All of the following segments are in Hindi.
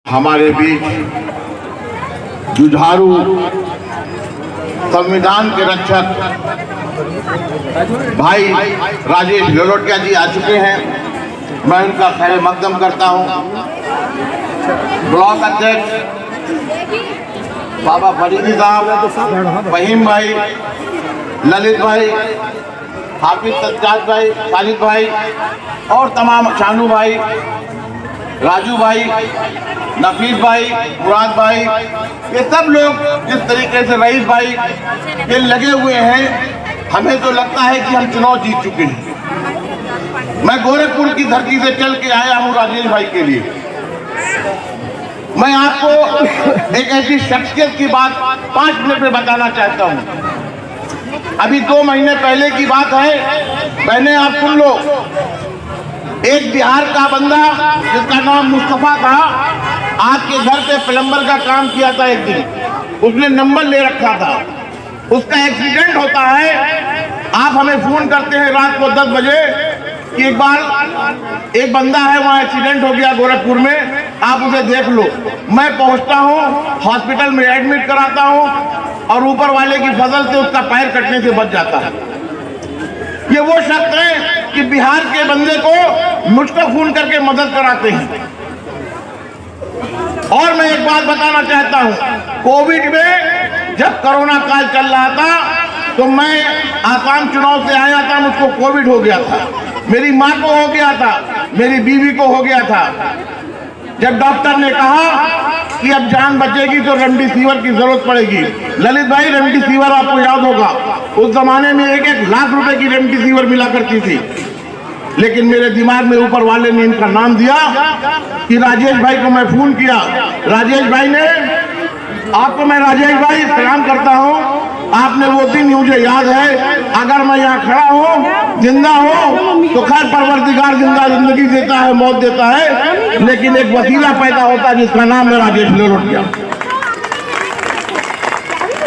हमारे बीच जुझारू संविधान के रक्षक भाई राजेश लोलोटिया जी आ चुके हैं। मैं उनका खैर मकदम करता हूं। ब्लॉक अध्यक्ष बाबा फरीदी साहब, फहीम भाई, ललित भाई, हाफिज सज्जाद भाई, खालिद भाई और तमाम शानू भाई, राजू भाई, नफीस भाई, मुराद भाई, ये सब लोग जिस तरीके से रईस भाई ये लगे हुए हैं, हमें तो लगता है कि हम चुनाव जीत चुके हैं। मैं गोरखपुर की धरती से चल के आया हूँ राजेश भाई के लिए। मैं आपको एक ऐसी शख्सियत की बात 5 मिनट में बताना चाहता हूँ। अभी 2 महीने पहले की बात है, मैंने आप सुन लो। एक बिहार का बंदा जिसका नाम मुस्तफा था, आपके घर पे प्लम्बर का काम किया था। एक दिन उसने नंबर ले रखा था, उसका एक्सीडेंट होता है। आप हमें फोन करते हैं रात को 10 बजे कि एक बार एक बंदा है वहाँ एक्सीडेंट हो गया गोरखपुर में, आप उसे देख लो। मैं पहुँचता हूँ, हॉस्पिटल में एडमिट कराता हूँ और ऊपर वाले की फजल से उसका पैर कटने से बच जाता है। ये वो शख्स है कि बिहार के बंदे को मुझको फोन करके मदद कराते हैं। और मैं एक बात बताना चाहता हूं, कोविड में जब कोरोना काल चल रहा था तो मैं आसाम चुनाव से आया था, मुझको कोविड हो गया था, मेरी माँ को हो गया था, मेरी बीवी को हो गया था। जब डॉक्टर ने कहा कि अब जान बचेगी तो रेमडेसिविर की जरूरत पड़ेगी। ललित भाई, रेमडेसिविर आपको याद होगा, उस जमाने में 1-1 लाख रुपए की रेमडेसिविर मिला करती थी। लेकिन मेरे दिमाग में ऊपर वाले ने इनका नाम दिया कि राजेश भाई को मैं फोन किया। राजेश भाई ने, आपको मैं राजेश भाई सलाम करता हूँ, आपने वो दिन मुझे याद है। अगर मैं यहाँ खड़ा हूँ, जिंदा हूँ, तो खैर परवरदिगार जिंदा जिंदगी देता है, मौत देता है, लेकिन एक वसीला पैदा होता है जिसका नाम है राजेश लोलोटिया।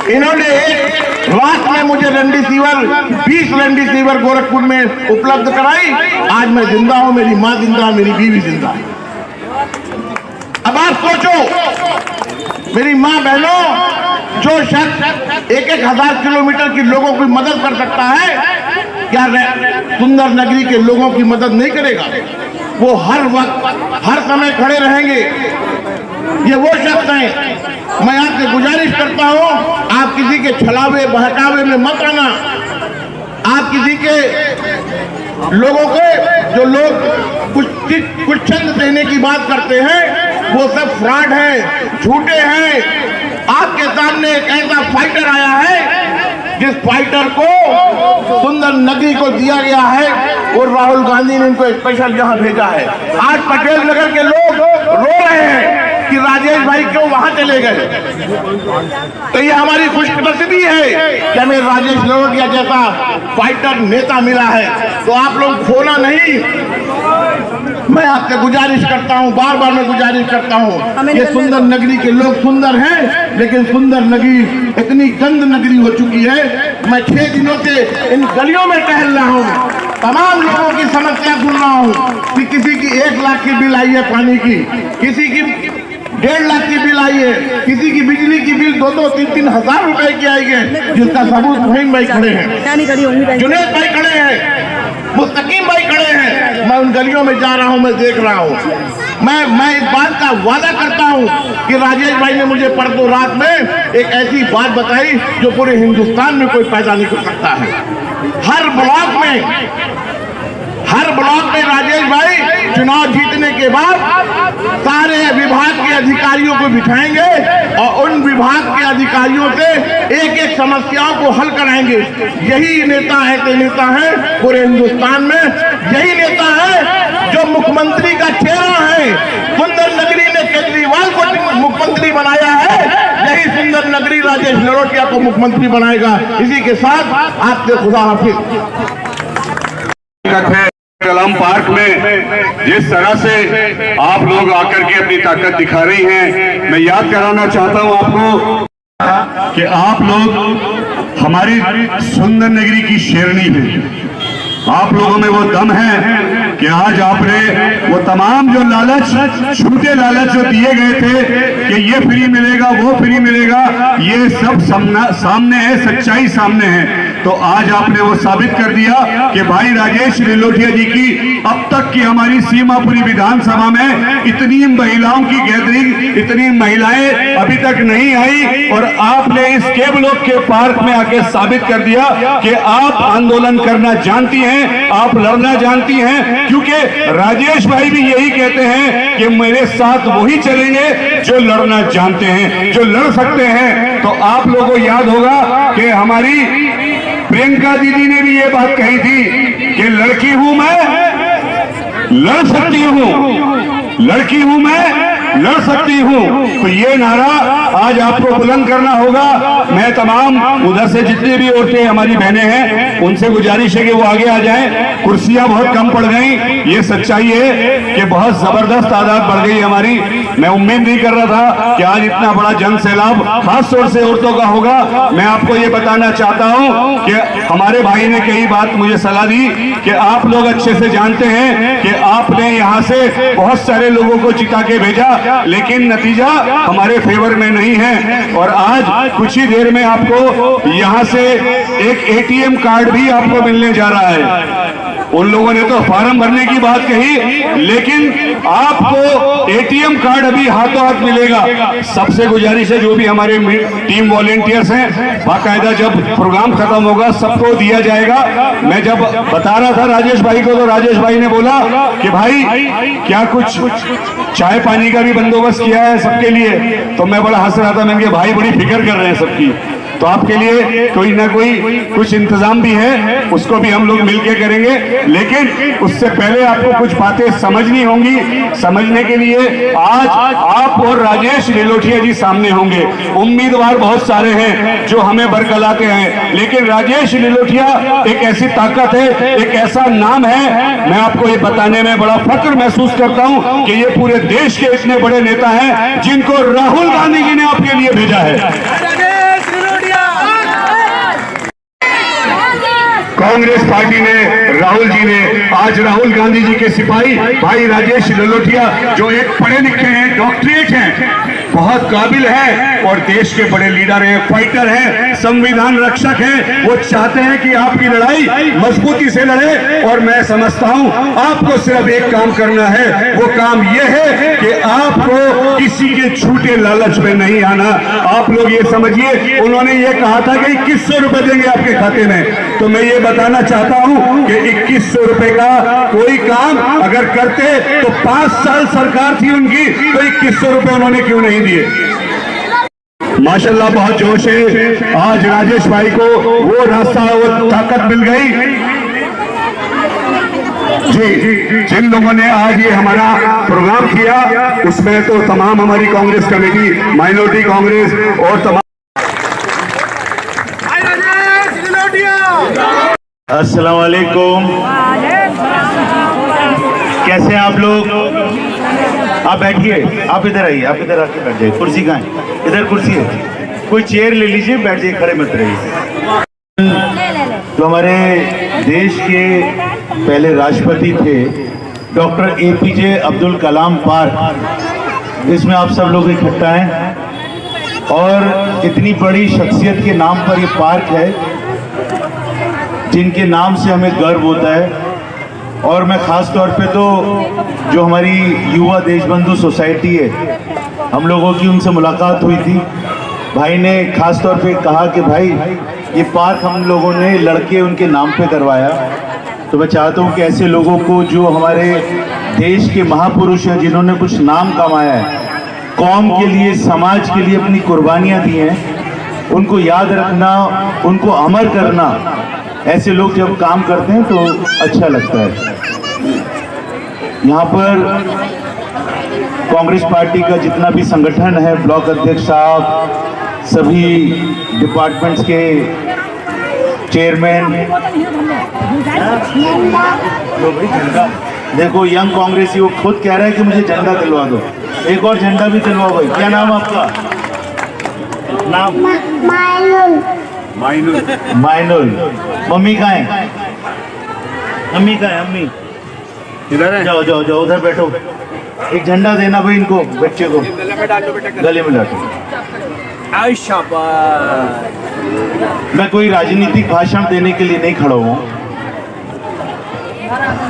इन्होंने एक रात में मुझे रेमडेसिविर 20 रेमडेसिविर गोरखपुर में उपलब्ध कराई। आज मैं जिंदा हूँ, मेरी माँ जिंदा, मेरी बीवी जिंदा है। अब आप सोचो, मेरी माँ बहनों, जो शख्स 1-1 हजार किलोमीटर के लोगों की मदद कर सकता है, क्या सुंदर नगरी के लोगों की मदद नहीं करेगा? वो हर वक्त हर समय खड़े रहेंगे। ये वो शख्स हैं। मैं आपसे गुजारिश करता हूं, आप किसी के छलावे बहकावे में मत आना। आप किसी के लोगों के, जो लोग कुछ चंद देने की बात करते हैं, वो सब फ्रॉड हैं, झूठे हैं। आपके सामने एक ऐसा फाइटर आया है जिस फाइटर को सुंदर नगरी को दिया गया है और राहुल गांधी ने इनको स्पेशल यहाँ भेजा है। आज पटेल नगर के लोग रो रहे हैं कि राजेश भाई क्यों वहां चले गए। तो ये हमारी खुशनसीबी है कि हमें राजेश लोलोटिया जैसा फाइटर नेता मिला है। तो आप लोग खोना नहीं। मैं आपसे गुजारिश करता हूं, बार बार मैं गुजारिश करता हूं, ये सुंदर नगरी के लोग सुंदर हैं, लेकिन सुंदर नगरी इतनी गंद नगरी हो चुकी है। मैं 6 दिनों से इन गलियों में टहल रहा हूं, तमाम लोगों की समस्या सुन रहा हूं कि किसी की 1 लाख की बिल आई है पानी की, किसी की 1.5 लाख की बिल आई है, किसी की बिजली की बिल 2-2, 3-3 हजार रुपए की आई है, जिसका सबूत फहीम भाई खड़े हैं, जुनेद भाई खड़े हैं, मुस्तकीम भाई खड़े हैं। मैं उन गलियों में जा रहा हूं, मैं देख रहा हूं। मैं इस बात का वादा करता हूं कि राजेश भाई ने मुझे परसों रात में एक ऐसी बात बताई जो पूरे हिंदुस्तान में कोई पैदा नहीं कर सकता है। हर ब्लॉक में राजेश भाई चुनाव जीतने के बाद सारे विभाग के अधिकारियों को बिठाएंगे और उन विभाग के अधिकारियों से एक-एक समस्याओं को हल कराएंगे। यही नेता है पूरे हिंदुस्तान में, यही नेता है जो मुख्यमंत्री का चेहरा है, मुख्यमंत्री बनाएगा। इसी के साथ आपसे खुदा हाफिज। कलाम पार्क में जिस तरह से आप लोग आकर के अपनी ताकत दिखा रही हैं, मैं याद कराना चाहता हूं आपको कि आप लोग हमारी सुंदर नगरी की शेरनी हैं। आप लोगों में वो दम है कि आज आपने वो तमाम जो लालच, झूठे लालच जो दिए गए थे कि ये फ्री मिलेगा, वो फ्री मिलेगा, ये सब सामने है, सच्चाई सामने है। तो आज आपने वो साबित कर दिया कि भाई राजेश लिलोटिया जी की अब तक की हमारी सीमापुरी विधानसभा में इतनी महिलाओं की गैदरिंग, इतनी महिलाएं अभी तक नहीं आई, और आपने इस के ब्लॉक के पार्क में आके साबित कर दिया कि आप आंदोलन करना जानती हैं, आप लड़ना जानती हैं। क्योंकि राजेश भाई भी यही कहते हैं कि मेरे साथ वही चलेंगे जो लड़ना जानते हैं, जो लड़ सकते हैं। तो आप लोगों को याद होगा कि हमारी प्रियंका दीदी ने भी ये बात कही थी कि लड़की हूं मैं, लड़ सकती हूं, लड़की हूं मैं, लड़ सकती हूं। तो ये नारा आज आपको बुलंद करना होगा। मैं तमाम उधर से जितनी भी औरतें हमारी बहनें हैं उनसे गुजारिश है कि वो आगे आ जाएं। कुर्सियां बहुत कम पड़ गई, ये सच्चाई है कि बहुत जबरदस्त तादाद बढ़ गई हमारी। मैं उम्मीद नहीं कर रहा था कि आज इतना बड़ा जन सैलाब खास तौर से औरतों का होगा। मैं आपको ये बताना चाहता हूं कि हमारे भाई ने कई बात मुझे सलाह दी कि आप लोग अच्छे से जानते हैं कि आपने यहाँ से बहुत सारे लोगों को जिता के भेजा, लेकिन नतीजा हमारे फेवर में नहीं है। और आज कुछ ही देर में आपको यहाँ से एक एटीएम कार्ड भी आपको मिलने जा रहा है। उन लोगों ने तो फार्म भरने की बात कही, लेकिन आपको एटीएम कार्ड अभी हाथों हाथ मिलेगा। सबसे गुजारिश है जो भी हमारे टीम वॉलेंटियर्स हैं, बाकायदा जब प्रोग्राम खत्म होगा सबको दिया जाएगा। मैं जब बता रहा था राजेश भाई को, तो राजेश भाई ने बोला कि भाई क्या कुछ चाय पानी का भी बंदोबस्त किया है सबके लिए? तो मैं बड़ा हंस रहा था, मैंने कहा भाई बड़ी फिक्र कर रहे हैं सबकी, तो आपके लिए कोई ना कोई कुछ इंतजाम भी है, उसको भी हम लोग मिलके करेंगे। लेकिन उससे पहले आपको कुछ बातें समझनी होंगी। समझने के लिए आज आप और राजेश लिलोटिया जी सामने होंगे। उम्मीदवार बहुत सारे हैं जो हमें बरकलाते हैं, लेकिन राजेश लिलोटिया एक ऐसी ताकत है, एक ऐसा नाम है। मैं आपको ये बताने में बड़ा फक्र महसूस करता हूं कि ये पूरे देश के इतने बड़े नेता हैं जिनको राहुल गांधी जी ने आपके लिए भेजा है। कांग्रेस पार्टी ने, राहुल जी ने, आज राहुल गांधी जी के सिपाही भाई राजेश लिलोटिया जो एक पढ़े लिखे हैं, डॉक्टरेट हैं, बहुत काबिल है और देश के बड़े लीडर हैं, फाइटर हैं, संविधान रक्षक हैं। वो चाहते हैं कि आपकी लड़ाई मजबूती से लड़े। और मैं समझता हूं आपको सिर्फ एक काम करना है, वो काम ये है कि आपको किसी के झूठे लालच में नहीं आना। आप लोग ये समझिए, उन्होंने ये कहा था कि 2100 रुपए देंगे आपके खाते में, तो मैं ये बताना चाहता हूं कि 2100 रुपए का कोई काम अगर करते तो 5 साल सरकार थी उनकी, तो 2100 रुपए उन्होंने क्यों नहीं दिए? माशाल्लाह बहुत जोश है। आज राजेश भाई को वो रास्ता, वो ताकत मिल गई। जी, जिन लोगों ने आज ये हमारा प्रोग्राम किया उसमें तो तमाम हमारी कांग्रेस कमेटी, माइनॉरिटी कांग्रेस और तमाम। अस्सलाम वालेकुम, कैसे हैं आप लोग? आप बैठिए, आप इधर आइए, आप इधर आके बैठ जाइए। कुर्सी कहाँ है? इधर कुर्सी है, कोई चेयर ले लीजिए, बैठ जाइए, खड़े मत रहिए। तो हमारे देश के पहले राष्ट्रपति थे doctor APJ Abdul Kalam park, इसमें आप सब लोग इकट्ठा हैं और इतनी बड़ी शख्सियत के नाम पर ये पार्क है जिनके नाम से हमें गर्व होता है। और मैं ख़ास तौर पे तो जो हमारी युवा देशबंधु सोसाइटी है, हम लोगों की उनसे मुलाकात हुई थी। भाई ने ख़ास तौर पे कहा कि भाई ये पार्क हम लोगों ने लड़के उनके नाम पे करवाया, तो मैं चाहता हूँ कि ऐसे लोगों को जो हमारे देश के महापुरुष हैं, जिन्होंने कुछ नाम कमाया है, कौम के लिए, समाज के लिए अपनी कुर्बानियाँ दी हैं, उनको याद रखना, उनको अमर करना। ऐसे लोग जब काम करते हैं तो अच्छा लगता है। यहाँ पर कांग्रेस पार्टी का जितना भी संगठन है, ब्लॉक अध्यक्ष साहब, सभी डिपार्टमेंट्स के चेयरमैन। लो भाई झंडा, देखो यंग कांग्रेसी वो खुद कह रहा है कि मुझे झंडा दिलवा दो, एक और झंडा भी दिलवाओ भाई। क्या नाम है आपका? नाम? माइनुल। माइनुल। मम्मी कहाँ है? मम्मी कहाँ है? अम्मी इधर है। जाओ जाओ जाओ उधर बैठो, एक झंडा देना भाई इनको, बच्चे को गले में डालो। मैं कोई राजनीतिक भाषण देने के लिए नहीं खड़ा हूँ,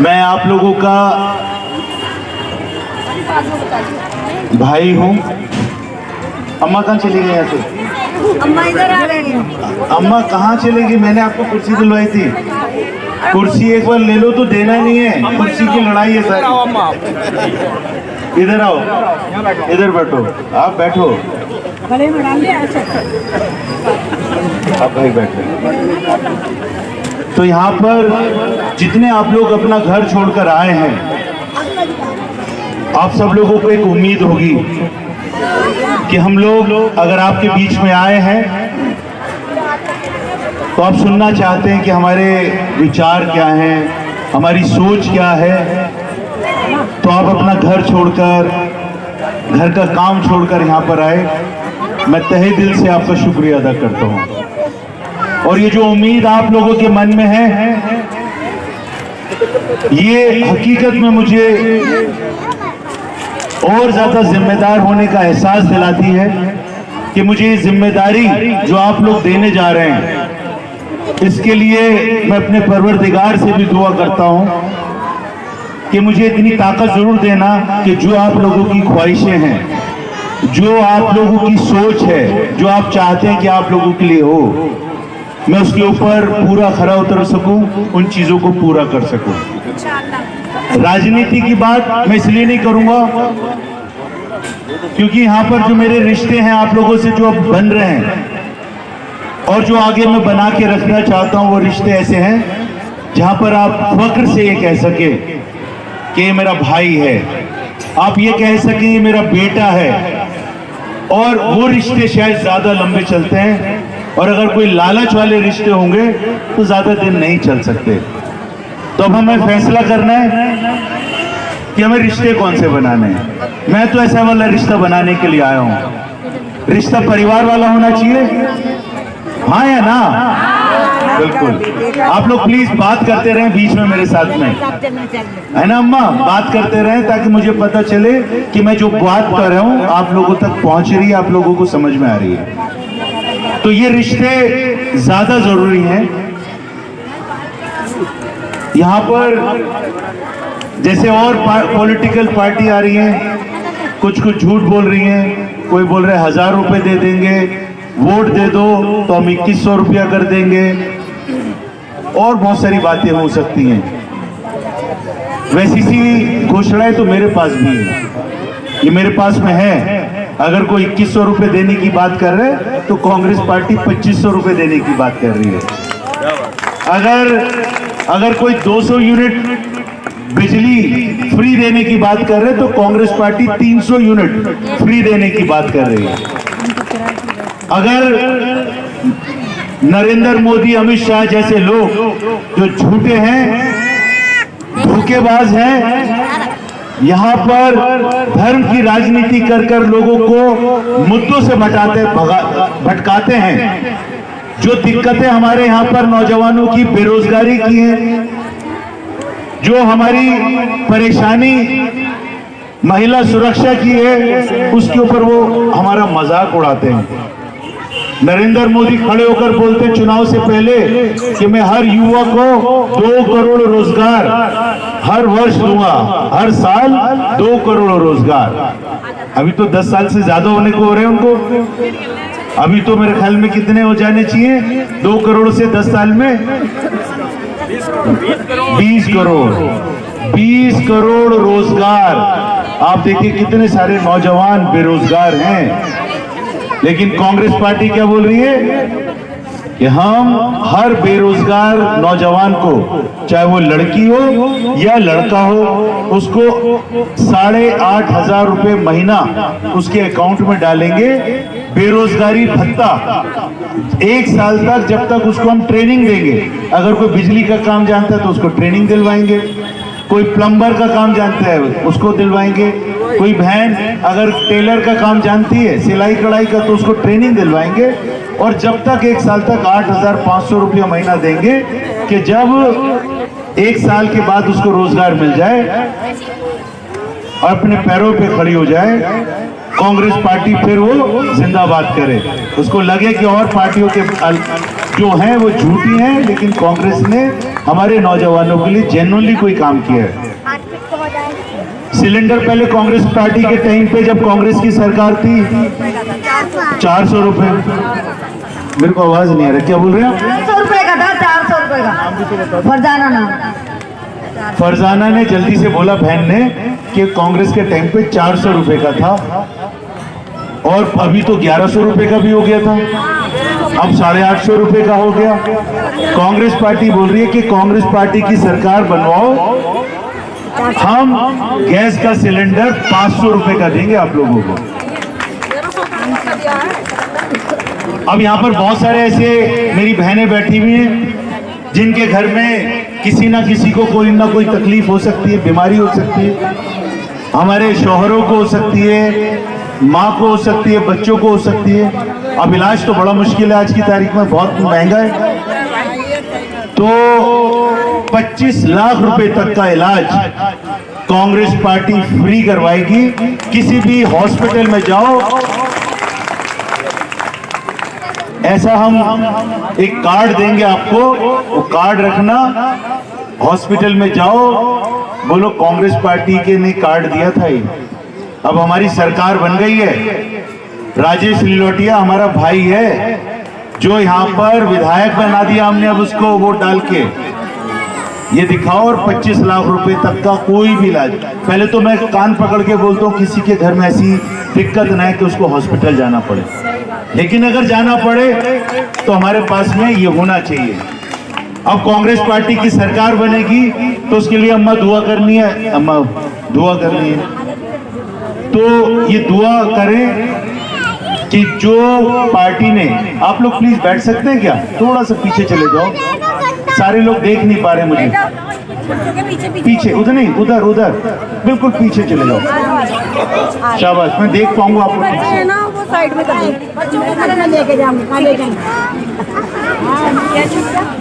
मैं आप लोगों का भाई हूँ। अम्मा कहाँ चली गई? यहाँ से अम्मा इधर आ रही है। अम्मा कहाँ चलेगी? मैंने आपको कुर्सी दिलवाई थी, कुर्सी एक बार ले लो तो देना नहीं है, कुर्सी की लड़ाई है सर। इधर आओ, इधर बैठो, आप बैठो, गले में डाल दिया। आप भाई बैठो। तो यहाँ पर जितने आप लोग अपना घर छोड़कर आए हैं, आप सब लोगों को एक उम्मीद होगी कि हम लोग अगर आपके बीच में आए हैं तो आप सुनना चाहते हैं कि हमारे विचार क्या हैं, हमारी सोच क्या है। तो आप अपना घर छोड़कर, घर का काम छोड़कर यहाँ पर आए, मैं तहे दिल से आपका शुक्रिया अदा करता हूँ। और ये जो उम्मीद आप लोगों के मन में है, ये हकीकत में मुझे और ज्यादा जिम्मेदार होने का एहसास दिलाती है कि मुझे ये जिम्मेदारी जो आप लोग देने जा रहे हैं, इसके लिए मैं अपने परवरदिगार से भी दुआ करता हूँ कि मुझे इतनी ताकत जरूर देना कि जो आप लोगों की ख्वाहिशें हैं, जो आप लोगों की सोच है, जो आप चाहते हैं कि आप लोगों के लिए हो, मैं उसके ऊपर पूरा खरा उतर सकूं, उन चीजों को पूरा कर सकूं। राजनीति की बात मैं इसलिए नहीं करूंगा क्योंकि यहाँ पर जो मेरे रिश्ते हैं आप लोगों से जो अब बन रहे हैं और जो आगे मैं बना के रखना चाहता हूँ, वो रिश्ते ऐसे हैं जहाँ पर आप फक्र से ये कह सके कि ये मेरा भाई है, आप ये कह सके ये मेरा बेटा है। और वो रिश्ते शायद ज्यादा लंबे चलते हैं, और अगर कोई लालच वाले रिश्ते होंगे तो ज्यादा दिन नहीं चल सकते। तो अब हमें फैसला करना है कि हमें रिश्ते कौन से बनाने हैं। मैं तो ऐसा वाला रिश्ता बनाने के लिए आया हूँ। रिश्ता परिवार वाला होना चाहिए, हाँ या ना? बिल्कुल। आप लोग प्लीज बात करते रहें बीच में मेरे साथ में, है ना अम्मा? बात करते रहें ताकि मुझे पता चले कि मैं जो बात कर रहा हूँ आप लोगों तक पहुंच रही है, आप लोगों को समझ में आ रही है। तो ये रिश्ते ज्यादा जरूरी हैं। यहाँ पर जैसे और पॉलिटिकल पार्टी आ रही हैं, कुछ झूठ बोल रही हैं, कोई बोल रहे 1000 रुपए दे देंगे, वोट दे दो तो हम 2100 रुपया कर देंगे, और बहुत सारी बातें हो सकती हैं। वैसी सी घोषणाएं तो मेरे पास भी है, ये मेरे पास में है। अगर कोई 2100 रुपए देने की बात कर रहे हैं तो कांग्रेस पार्टी 2500 रुपए देने की बात कर रही है। अगर कोई 200 यूनिट बिजली फ्री देने की बात कर रहे हैं तो कांग्रेस पार्टी 300 यूनिट फ्री देने की बात कर रही है। अगर नरेंद्र मोदी, अमित शाह जैसे लोग जो झूठे हैं, धोखेबाज हैं, यहाँ पर धर्म की राजनीति कर लोगों को मुद्दों से भटकाते हैं, जो दिक्कतें हमारे यहाँ पर नौजवानों की बेरोजगारी की है, जो हमारी परेशानी महिला सुरक्षा की है, उसके ऊपर वो हमारा मजाक उड़ाते हैं। नरेंद्र मोदी खड़े होकर बोलते चुनाव से पहले कि मैं हर युवा को 2 करोड़ रोजगार हर वर्ष दूंगा, हर साल 2 करोड़ रोजगार। अभी तो 10 साल से ज्यादा होने को हो रहे हैं उनको। अभी तो मेरे ख्याल में कितने हो जाने चाहिए 2 करोड़ से 10 साल में? 20 करोड़। 20 करोड़ रोजगार। आप देखिए कितने सारे नौजवान बेरोजगार हैं। लेकिन कांग्रेस पार्टी क्या बोल रही है कि हम हर बेरोजगार नौजवान को, चाहे वो लड़की हो या लड़का हो, उसको 8,500 रुपए महीना उसके अकाउंट में डालेंगे, बेरोजगारी भत्ता 1 साल तक, जब तक उसको हम ट्रेनिंग देंगे। अगर कोई बिजली का काम जानता है तो उसको ट्रेनिंग दिलवाएंगे, कोई प्लम्बर का काम जानता है उसको दिलवाएंगे, कोई बहन अगर टेलर का काम जानती है, सिलाई कढ़ाई का, तो उसको ट्रेनिंग दिलवाएंगे। और जब तक 1 साल तक 8,500 रुपया महीना देंगे कि जब 1 साल के बाद उसको रोजगार मिल जाए और अपने पैरों पे खड़ी हो जाए, कांग्रेस पार्टी फिर वो जिंदाबाद करे। उसको लगे कि और पार्टियों के जो हैं वो झूठी हैं, लेकिन कांग्रेस ने हमारे नौजवानों के लिए जेन्युइनली कोई काम किया है। सिलेंडर पहले कांग्रेस पार्टी के टाइम पे, जब कांग्रेस की सरकार थी, 400 रुपए। मेरे को आवाज नहीं आ रहा, क्या बोल रहे हैं? 400 रुपए का था, 400 रुपए का। फरजाना नाम। फरजाना ने जल्दी से बोला बहन ने कि कांग्रेस के टाइम पे 400 रुपए का था, और अभी तो 1100 रुपए का भी हो गया था, अब 850 रुपए का हो गया। कांग्रेस पार्टी बोल रही है कि कांग्रेस पार्टी की सरकार बनवाओ, हम गैस का सिलेंडर 500 रुपए का देंगे आप लोगों को। अब यहाँ पर बहुत सारे ऐसे मेरी बहनें बैठी हुई हैं जिनके घर में किसी ना किसी को कोई ना कोई तकलीफ हो सकती है, बीमारी हो सकती है, हमारे शौहरों को हो सकती है, माँ को हो सकती है, बच्चों को हो सकती है। अब इलाज तो बड़ा मुश्किल है आज की तारीख में, बहुत महंगा है। तो 25 लाख रुपए तक का इलाज कांग्रेस पार्टी फ्री करवाएगी। किसी भी हॉस्पिटल में जाओ, ऐसा हम एक कार्ड देंगे आपको, वो कार्ड रखना, हॉस्पिटल में जाओ, बोलो कांग्रेस पार्टी के ने कार्ड दिया था ये। अब हमारी सरकार बन गई है, राजेश लिलोटिया हमारा भाई है, जो यहाँ पर विधायक बना दिया हमने, अब उसको वोट डाल के ये दिखाओ। और 25 लाख रुपए तक का कोई भी इलाज। पहले तो मैं कान पकड़ के बोलता हूँ किसी के घर में ऐसी दिक्कत ना है कि उसको हॉस्पिटल जाना पड़े, लेकिन अगर जाना पड़े तो हमारे पास में ये होना चाहिए। अब कांग्रेस पार्टी की सरकार बनेगी तो उसके लिए अम्मा दुआ करनी है, अम्मा दुआ करनी है, तो ये दुआ करें कि जो पार्टी ने, आप लोग प्लीज बैठ सकते हैं क्या, थोड़ा सा पीछे चले जाओ, सारे लोग देख नहीं पा रहे मुझे, पीछे उधर नहीं, उधर उधर बिल्कुल पीछे चले जाओ, शाबाश, मैं देख पाऊंगा आप लोग। ना वो साइड में कर दो, बच्चों को मैं लेके जाऊंगा, ले जाऊंगा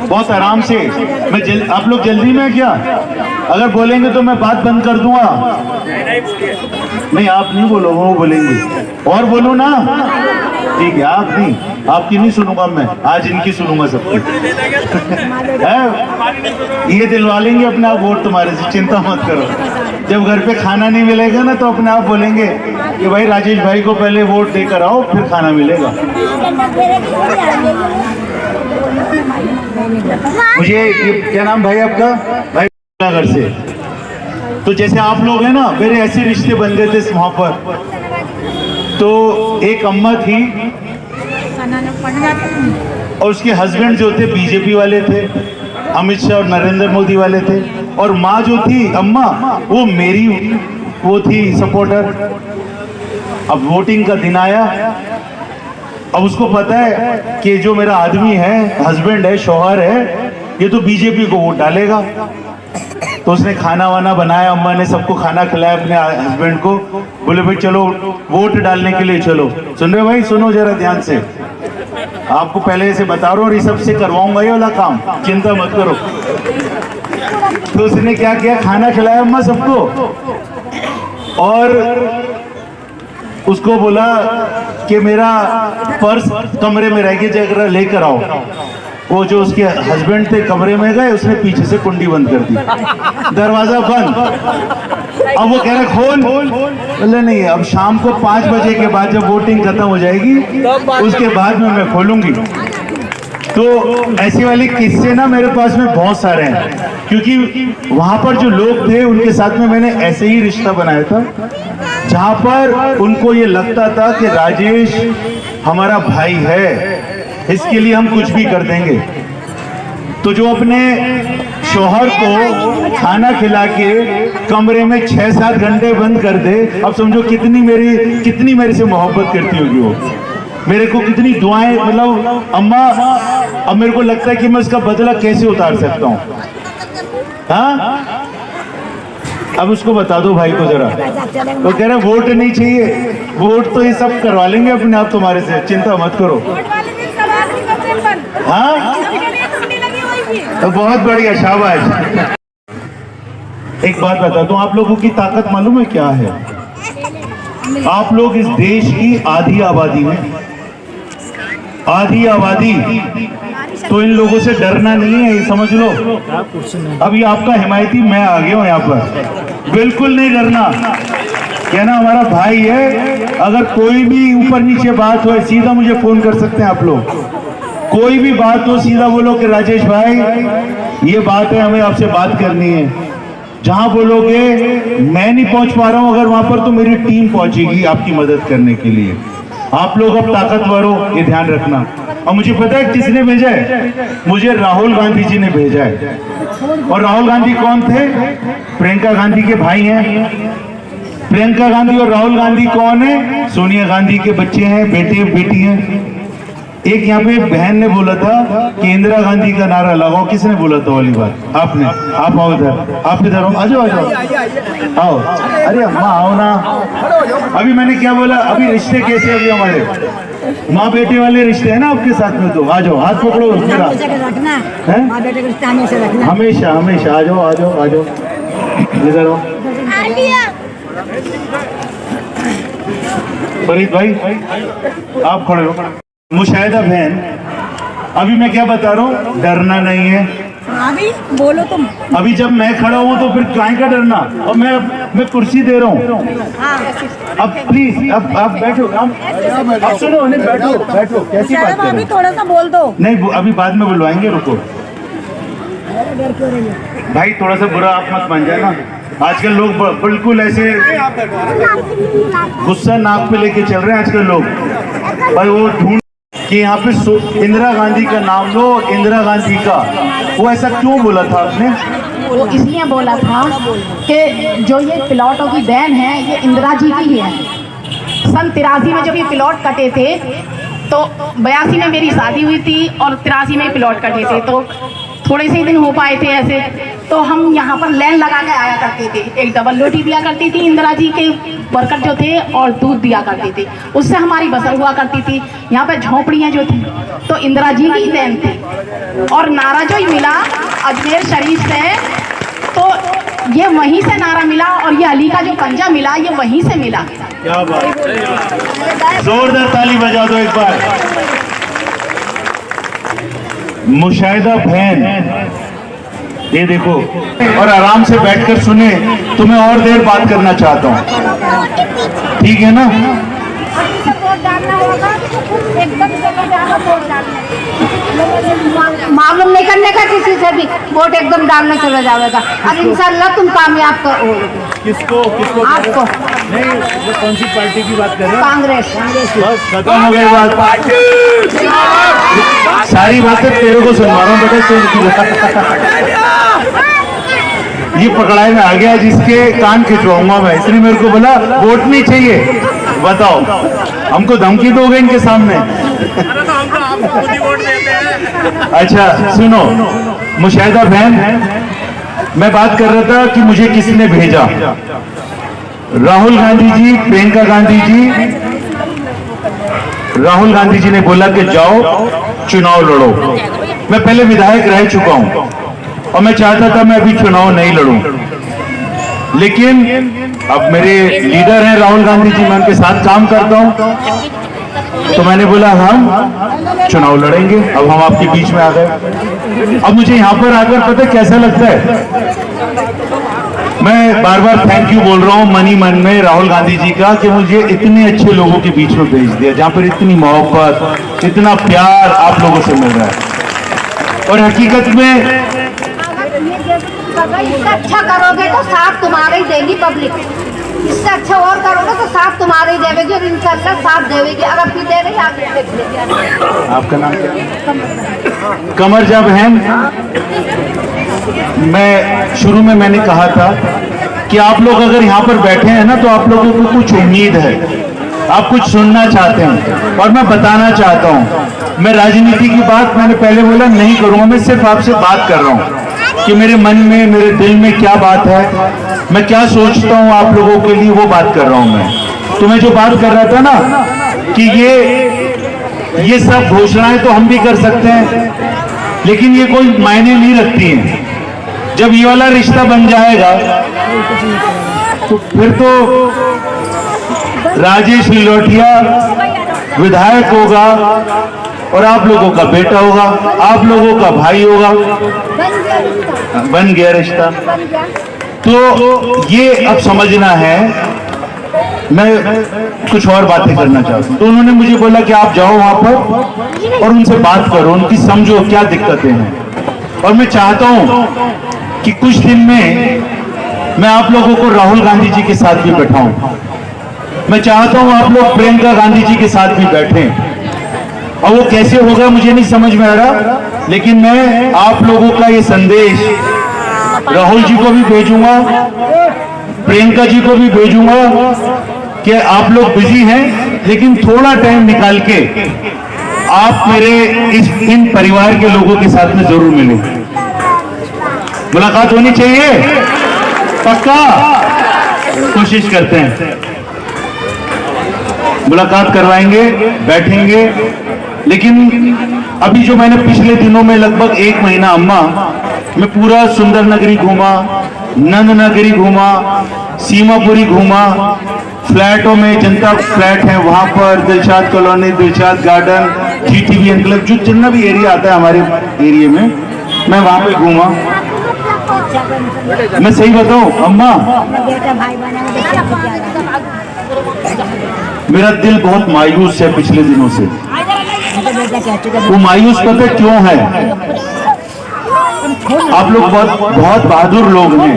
बहुत आराम से। मैं आप लोग जल्दी में क्या, अगर बोलेंगे तो मैं बात बंद कर दूंगा। नहीं आप नहीं बोलो, वो बोलेंगे, और बोलो ना, ठीक है, आप नहीं, आपकी नहीं सुनूंगा मैं, आज इनकी सुनूंगा सबकी। ये दिलवा लेंगे अपने आप वोट तुम्हारे से, चिंता मत करो। जब घर पे खाना नहीं मिलेगा ना तो अपने आप बोलेंगे कि भाई राजेश भाई को पहले वोट देकर आओ, फिर खाना मिलेगा। मुझे ये क्या नाम भाई आपका? भाई घर से। तो जैसे आप लोग हैं ना, मेरे ऐसे रिश्ते बन गए थे वहां पर। तो एक अम्मा थी और उसके हस्बैंड जो थे बीजेपी वाले थे, अमित शाह और नरेंद्र मोदी वाले थे, और माँ जो थी अम्मा, वो मेरी वो थी सपोर्टर। अब वोटिंग का दिन आया, अब उसको पता है कि जो मेरा आदमी है, हस्बैंड है, शौहर है, ये तो बीजेपी को वोट डालेगा। तो उसने खाना वाना बनाया, अम्मा ने सबको खाना खिलाया अपने हस्बैंड को, बोले भाई चलो वोट डालने के लिए चलो। सुन रहे भाई, सुनो जरा ध्यान से, आपको पहले से बता रहा हूँ, और ये सबसे करवाऊंगा ये वाला काम, चिंता मत करो। तो उसने क्या किया, खाना खिलाया अम्मा सबको, और उसको बोला कि मेरा पर्स कमरे में रह गया, जगह लेकर आओ। वो जो उसके हस्बैंड थे कमरे में गए, उसने पीछे से कुंडी बंद कर दी, दरवाजा बंद। अब वो कह रहे खोल, बोले नहीं, अब शाम को 5 बजे के बाद जब वोटिंग खत्म हो जाएगी उसके बाद में मैं खोलूंगी। तो ऐसे वाले किस्से ना मेरे पास में बहुत सारे हैं, क्योंकि वहां पर जो लोग थे उनके साथ में मैंने ऐसे ही रिश्ता बनाया था, जहां पर उनको ये लगता था कि राजेश हमारा भाई है, इसके लिए हम कुछ भी कर देंगे। तो जो अपने शौहर को खाना खिला के कमरे में 6-7 घंटे बंद कर दे, अब समझो कितनी मेरे से मोहब्बत करती होगी वो। मेरे को कितनी दुआएं, मतलब अम्मा, अब मेरे को लगता है कि मैं इसका बदला कैसे उतार सकता हूँ। हाँ, अब उसको बता दो भाई को जरा। तो कह रहे वोट नहीं चाहिए, वोट तो ये सब करवा लेंगे अपने आप तुम्हारे से, चिंता मत करो। हाँ, तो बहुत बढ़िया, शाबाश। एक बात बता दूं, आप लोगों की ताकत मालूम है क्या है? आप लोग इस देश की आधी आबादी में, आधी आबादी, तो इन लोगों से डरना नहीं है, ये समझ लो। अभी आपका हिमायती मैं आ गया हूं यहाँ पर, बिल्कुल नहीं डरना। कहना हमारा भाई है, अगर कोई भी ऊपर नीचे बात हो सीधा मुझे फोन कर सकते हैं आप लोग। कोई भी बात हो सीधा बोलो कि राजेश भाई ये बात है, हमें आपसे बात करनी है। जहां बोलोगे मैं नहीं पहुंच पा रहा हूं अगर वहां पर, तो मेरी टीम पहुंचेगी आपकी मदद करने के लिए। आप लोग अब ताकतवर हो, ये ध्यान रखना। और मुझे पता है किसने भेजा है, मुझे राहुल गांधी जी ने भेजा है। और राहुल गांधी कौन थे? प्रियंका गांधी के भाई हैं। प्रियंका गांधी और राहुल गांधी कौन है? सोनिया गांधी के बच्चे हैं, बेटे बेटी हैं। एक यहाँ पे बहन ने बोला था कि इंदिरा गांधी का नारा लगाओ। किसने बोला था वाली बात? आपने। आप आओ इधर, आप इधर आओ, आ जाओ आ जाओ, आओ। अरे अम्मा आओ ना। अभी मैंने क्या बोला? अभी रिश्ते कैसे अभी हमारे माँ बेटे वाले रिश्ते हैं ना आपके साथ में, तो आ जाओ, हाथ पकड़ो मेरा। हमेशा हमेशा आ जाओ आ जाओ आ जाओ, इधर आओ। फरीद भाई आप खड़े हो। मुशाहिदा बहन, अभी मैं क्या बता रहा हूँ, डरना नहीं है। अभी बोलो तुम। अभी जब मैं खड़ा हूँ तो फिर काहे का डरना? और मैं कुर्सी दे रहा हूँ। अब प्लीज अब आप बैठो, अब सुनो, नहीं बैठो बैठो, कैसी बात कर रहे हो? अभी थोड़ा सा बोल दो। नहीं अभी बाद में बुलवाएंगे, रुको भाई, थोड़ा सा बुरा आप मत मान जाए ना। आजकल लोग बिल्कुल ऐसे गुस्सा नाक पे लेके चल रहे हैं आजकल लोग। भाई वो ढूंढ कि यहाँ पे इंदिरा गांधी का नाम लो, इंदिरा गांधी का, वो ऐसा क्यों बोला था आपने? वो इसलिए बोला था कि जो ये प्लॉटों की बैन है ये इंदिरा जी की ही है। सन 83 में जब ये प्लॉट कटे थे तो 82 में मेरी शादी हुई थी और 83 में प्लॉट कटे थे, तो थोड़े से ही दिन हो पाए थे ऐसे, तो हम यहाँ पर लाइन लगा के आया करते थे। एक डबल रोटी दिया करती थी इंदिरा जी के वर्कर जो थे, और दूध दिया करते थे, उससे हमारी बसर हुआ करती थी। यहाँ पे झोंपड़ियाँ जो थी तो इंदिरा जी की देन थी। और नारा जो ही मिला अजमेर शरीफ से, तो ये वहीं से नारा मिला, और ये अली का जो पंजा मिला ये वहीं से मिला। क्या बात, जोरदार ताली बजा दो एक बार। मुशाहिदा बहन, ये देखो, और आराम से बैठकर सुने, तो मैं और देर बात करना चाहता हूँ, ठीक है ना? मालूम नहीं करने का किसी से भी, वोट एकदम डालने चला जाएगा और इंशाल्लाह तुम कामयाब करोगे। किसको किसको? आपको नहीं, वो कौन सी पार्टी की बात कर रहे हैं? कांग्रेस। बस खत्म हो गई बात, सारी बातें तेरे को सुनवा रहा हूँ बेटा। ये पकड़ाई में आ गया जिसके कान खिंचवाऊंगा मैं, इसलिए मेरे को बोला वोट नहीं चाहिए। बताओ, हमको धमकी दोगे इनके सामने? अच्छा सुनो मुशाहिदा बहन, मैं बात कर रहा था कि मुझे किसने भेजा। राहुल गांधी जी, प्रियंका गांधी जी, राहुल गांधी जी ने बोला कि जाओ चुनाव लड़ो। मैं पहले विधायक रह चुका हूं और मैं चाहता था मैं अभी चुनाव नहीं लड़ूं, लेकिन अब मेरे लीडर हैं राहुल गांधी जी, मैं उनके साथ काम करता हूं, तो मैंने बोला हम चुनाव लड़ेंगे। अब हम आपके बीच में आ गए। अब मुझे यहाँ पर आकर पता कैसा लगता है, मैं बार बार थैंक यू बोल रहा हूँ मनी मन में राहुल गांधी जी का कि मुझे इतने अच्छे लोगों के बीच में भेज दिया, जहाँ पर इतनी मोहब्बत, इतना प्यार आप लोगों से मिल रहा है। और हकीकत में इससे अच्छा करोगे तो साथ तुम्हारे ही देगी पब्लिक, इससे अच्छा और करोगे तो साथ तुम्हारे ही देवेगी और इंशाल्लाह साथ देवेगी। अगर फिर दे रही आगे देख लेंगे। आपका नाम क्या? कमरजा बहन, मैं शुरू में मैंने कहा था कि आप लोग अगर यहाँ पर बैठे हैं ना तो आप लोगों को कुछ उम्मीद है। आप कुछ सुनना चाहते हैं और मैं बताना चाहता हूं। मैं राजनीति की बात मैंने पहले बोला नहीं करूंगा, मैं सिर्फ आपसे बात कर रहा हूं कि मेरे मन में, मेरे दिल में क्या बात है, मैं क्या सोचता हूं आप लोगों के लिए, वो बात कर रहा हूं मैं। तो मैं जो बात कर रहा था ना कि ये सब घोषणाएं तो हम भी कर सकते हैं, लेकिन ये कोई मायने नहीं रखती हैं। जब ये वाला रिश्ता बन जाएगा तो फिर तो राजेश लिलोटिया विधायक होगा और आप लोगों का बेटा होगा, आप लोगों का भाई होगा। बन गया रिश्ता। तो ये अब समझना है। मैं कुछ और बातें करना चाहता हूं। तो उन्होंने मुझे बोला कि आप जाओ वहां पर और उनसे बात करो, उनकी समझो क्या दिक्कतें हैं। और मैं चाहता हूं कि कुछ दिन में मैं आप लोगों को राहुल गांधी जी के साथ भी बैठाऊं। मैं चाहता हूं आप लोग प्रियंका गांधी जी के साथ भी बैठें। और वो कैसे होगा मुझे नहीं समझ में आ रहा, लेकिन मैं आप लोगों का ये संदेश राहुल जी को भी भेजूंगा, प्रियंका जी को भी भेजूंगा कि आप लोग बिजी हैं, लेकिन थोड़ा टाइम निकाल के आप मेरे इन परिवार के लोगों के साथ में जरूर मिलें। मुलाकात होनी चाहिए, पक्का कोशिश करते हैं, मुलाकात करवाएंगे, बैठेंगे। लेकिन अभी जो मैंने पिछले दिनों में लगभग 1 महीना अम्मा मैं पूरा सुंदर नगरी घूमा, नंद नगरी घूमा, सीमापुरी घूमा, फ्लैटों में जनता फ्लैट है वहां पर, Dilshad colony, Dilshad garden, GTV enclave, जो जितना भी एरिया आता है हमारे एरिया में, मैं वहां पे घूमा। मैं सही बताऊं अम्मा, मेरा दिल बहुत मायूस है पिछले दिनों से। वो मायूस पता क्यों है? आप लोग बहुत बहादुर लोग हैं,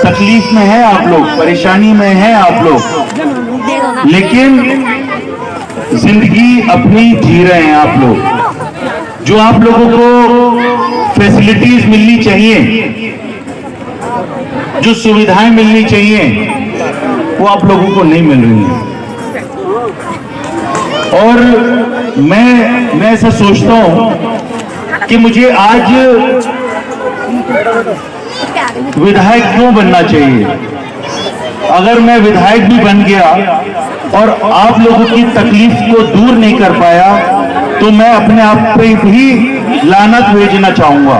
तकलीफ में हैं आप लोग, परेशानी में हैं आप लोग, लेकिन जिंदगी अपनी जी रहे हैं आप लोग। जो आप लोगों को फैसिलिटीज मिलनी चाहिए, जो सुविधाएं मिलनी चाहिए, वो आप लोगों को नहीं मिल रही हैं। और मैं ऐसा सोचता हूं कि मुझे आज विधायक क्यों बनना चाहिए। अगर मैं विधायक भी बन गया और आप लोगों की तकलीफ को दूर नहीं कर पाया, तो मैं अपने आप पे भी लानत भेजना चाहूंगा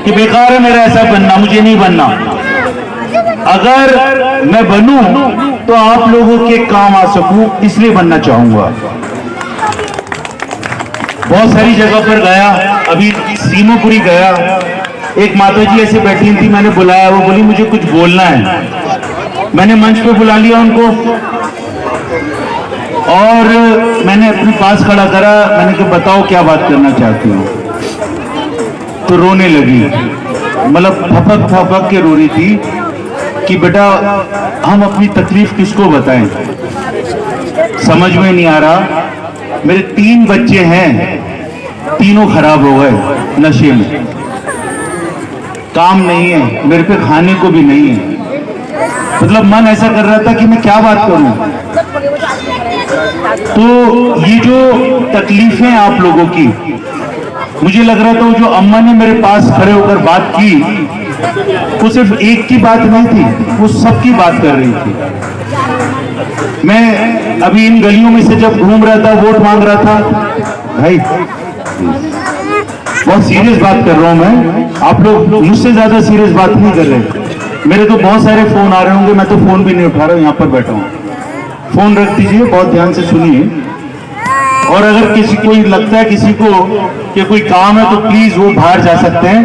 कि बेकार है मेरा ऐसा बनना, मुझे नहीं बनना। अगर मैं बनूं तो आप लोगों के काम आ सकूं, इसलिए बनना चाहूंगा। बहुत सारी जगह पर गया, अभी सीमापुरी गया, एक माताजी ऐसे बैठी थी, मैंने बुलाया, वो बोली मुझे कुछ बोलना है। मैंने मंच पे बुला लिया उनको और मैंने अपने पास खड़ा करा, मैंने कहा बताओ क्या बात करना चाहती हो। तो रोने लगी, मतलब थपक थपक के रो रही थी कि बेटा हम अपनी तकलीफ किसको बताएं, समझ में नहीं आ रहा। मेरे 3 बच्चे हैं, तीनों खराब हो गए नशे में, काम नहीं है, मेरे पे खाने को भी नहीं है। मतलब मन ऐसा कर रहा था कि मैं क्या बात करूं। तो ये जो तकलीफें आप लोगों की, मुझे लग रहा था जो अम्मा ने मेरे पास खड़े होकर बात की, वो सिर्फ एक की बात नहीं थी, वो सबकी बात कर रही थी। मैं अभी इन गलियों में से जब घूम रहा था, वोट मांग रहा था, भाई बहुत सीरियस बात कर रहा हूं मैं, आप लोग मुझसे ज्यादा सीरियस बात नहीं कर रहे। मेरे तो बहुत सारे फोन आ रहे होंगे, मैं तो फोन भी नहीं उठा रहा हूं, यहां पर बैठा हूं। फोन रख दीजिए, बहुत ध्यान से सुनिए। और अगर किसी को लगता है किसी को कि कोई काम है तो प्लीज वो बाहर जा सकते हैं।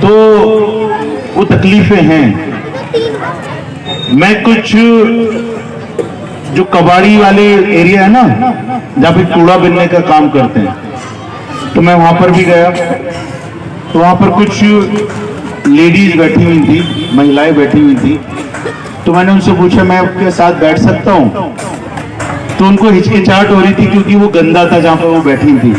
तो वो तकलीफें हैं। मैं कुछ जो कबाड़ी वाले एरिया है ना, जहाँ पे कूड़ा बिनने का काम करते हैं, तो मैं वहां पर भी गया। तो वहां पर कुछ लेडीज बैठी हुई थी, महिलाएं बैठी हुई थी। तो मैंने उनसे पूछा मैं आपके साथ बैठ सकता हूँ? तो उनको हिचकिचाहट हो रही थी क्योंकि वो गंदा था जहाँ पर वो बैठी थी।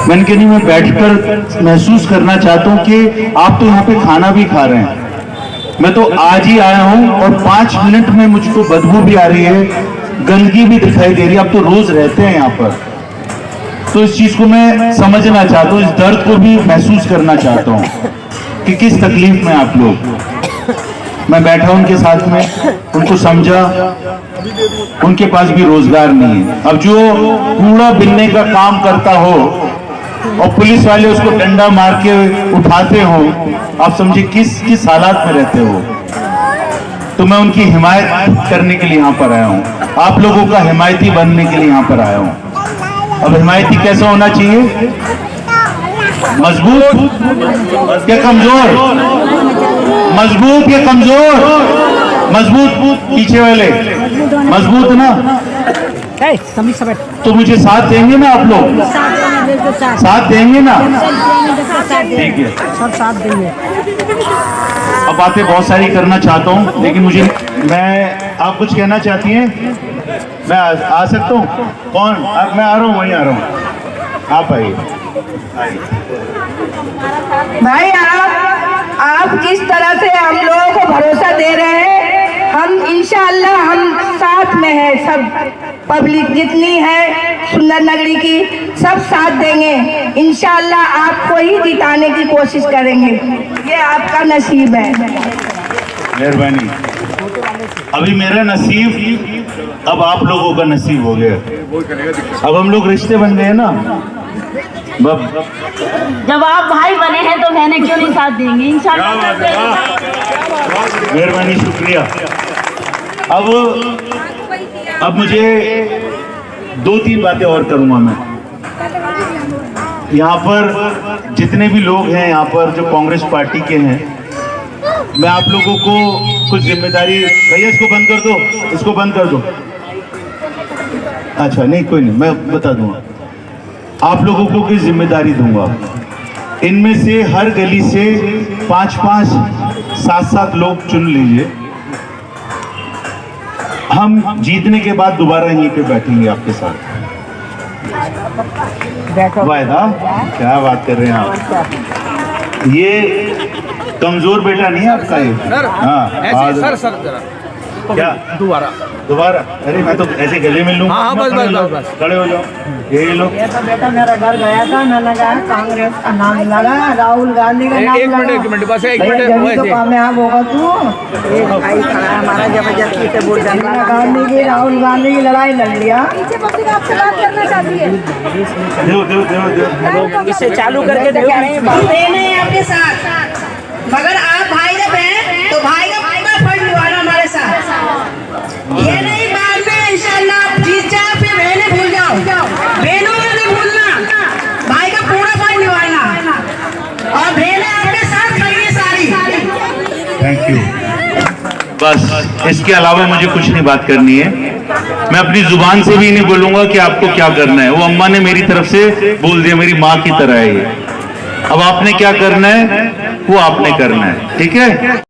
मैंने कहा नहीं, मैं बैठकर महसूस करना चाहता हूँ कि आप तो यहाँ पे खाना भी खा रहे हैं, मैं तो आज ही आया हूं और 5 मिनट में मुझको बदबू भी आ रही है, गंदगी भी दिखाई दे रही है। आप तो रोज रहते हैं यहाँ पर, तो इस चीज को मैं समझना चाहता हूँ, इस दर्द को भी महसूस करना चाहता हूँ कि किस तकलीफ में आप लोग। मैं बैठा उनके साथ में, उनको समझा, उनके पास भी रोजगार नहीं है। अब जो कूड़ा बिनने का काम करता हो और पुलिस वाले उसको डंडा मार के उठाते हो, आप समझिए किस हालात में रहते हो। तो मैं उनकी हिमायत करने के लिए यहाँ पर आया हूँ, आप लोगों का हिमायती बनने के लिए यहाँ पर आया हूँ। अब हिमायती कैसा होना चाहिए? मजबूत या कमजोर? मजबूत या कमजोर? मजबूत। पीछे वाले मजबूत ना, तो मुझे साथ देंगे ना आप लोग? साथ देंगे ना? ठीक है, सब साथ देंगे। अब बातें बहुत सारी करना चाहता हूँ, लेकिन आप कुछ कहना चाहती हैं? मैं आ सकता हूँ? कौन? मैं आ रहा हूँ, वहीं आ रहा हूँ, आप आइए। भाई आप किस तरह से हम लोगों को भरोसा दे रहे हैं, हम इंशाअल्लाह हम साथ में है, सब पब्लिक जितनी है सुंदर नगरी की सब साथ देंगे। इंशाअल्लाह आपको ही जिताने की कोशिश करेंगे, ये आपका नसीब है। मेहरबानी। अभी मेरा नसीब अब आप लोगों का नसीब हो गया। अब हम लोग रिश्ते बन गए ना। जब आप भाई बने हैं तो मैंने क्यों नहीं साथ देंगे, इंशाल्लाह। मेहरबानी, शुक्रिया। अब मुझे 2-3 बातें और करूंगा मैं। यहाँ पर जितने भी लोग हैं यहाँ पर जो कांग्रेस पार्टी के हैं, मैं आप लोगों को कुछ जिम्मेदारी। भैया इसको बंद कर दो, इसको बंद कर दो। अच्छा नहीं, कोई नहीं, मैं बता दूंगा। आप लोगों को कुछ जिम्मेदारी दूंगा। इनमें से हर गली से 5-5, 7-7 लोग चुन लीजिए। हम जीतने के बाद दोबारा यहीं पे बैठेंगे आपके साथ। वायदा? क्या बात कर रहे हैं आप? ये कमजोर बेटा नहीं है आपका ये? हाँ सर क्या दोबारा? अरे मैं तो ऐसे गले में लूँ। हाँ, बस खड़े हो जाओ। ये लो। ये तो बेटा मेरा घर गया था, न लगा कांग्रेस का नाम लगा, राहुल गांधी का नाम लगा। एक मिनट बस, एक मिनट। तो कामयाब होगा तू। एक भाई खड़ा है हमारा, जबरदस्ती से वोट डालना। गांधी की, राहुल गांधी की लड़ाई लड़ लिया। पीछे पब्लिक आपसे बात करना चाहती है। दो। इससे चालू करके देखो। आपके साथ, मगर आप भाई जब हैं तो भाई का पूरा फंड निभाना हमारे साथ। ये नहीं बाद में इंशाल्लाह आप जीत जाओ फिर बहने भूल जाओ, बहनों को नहीं भूलना, भाई का पूरा फंड निभाना और बहने आपके साथ खड़ी है सारी। Thank you. बस इसके अलावा मुझे कुछ नहीं बात करनी है। मैं अपनी जुबान से भी नहीं बोलूंगा कि आपको क्या करना है। वो अम्मा ने मेरी तरफ से बोल दिया, मेरी माँ की तरह है ये। अब आपने क्या करना है वो आपने करना है, ठीक है?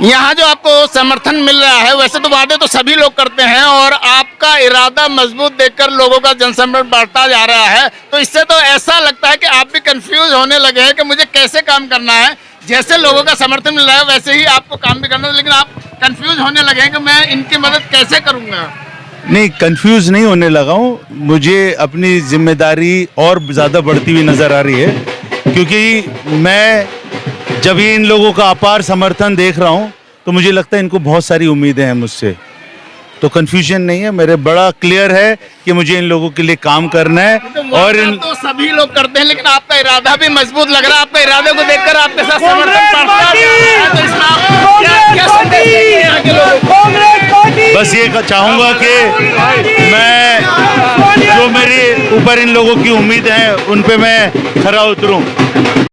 यहाँ जो आपको समर्थन मिल रहा है, वैसे तो वादे तो सभी लोग करते हैं और आपका इरादा मजबूत देखकर लोगों का जनसमर्थन बढ़ता जा रहा है, तो इससे तो ऐसा लगता है कि आप भी कंफ्यूज होने लगे हैं कि मुझे कैसे काम करना है। जैसे लोगों का समर्थन मिल रहा है वैसे ही आपको काम भी करना है, लेकिन आप कंफ्यूज होने लगे हैं कि मैं इनकी मदद कैसे करूँगा। नहीं, कंफ्यूज नहीं होने लगा हूँ। मुझे अपनी जिम्मेदारी और ज़्यादा बढ़ती हुई नज़र आ रही है, क्योंकि मैं जब ये इन लोगों का अपार समर्थन देख रहा हूँ तो मुझे लगता है इनको बहुत सारी उम्मीदें हैं मुझसे। तो कंफ्यूजन नहीं है, मेरे बड़ा क्लियर है कि मुझे इन लोगों के लिए काम करना है। और इन तो सभी लोग करते हैं, लेकिन आपका इरादा भी मजबूत लग रहा है। आपका इरादे को देखकर आपके साथ समर्थन बढ़ता जा रहा है, तो इसमें आप क्या संदेश देंगे यहाँ के लोगों? बस ये चाहूँगा कि मैं जो मेरे ऊपर इन लोगों की उम्मीद है उन पे मैं खरा उतरूँ।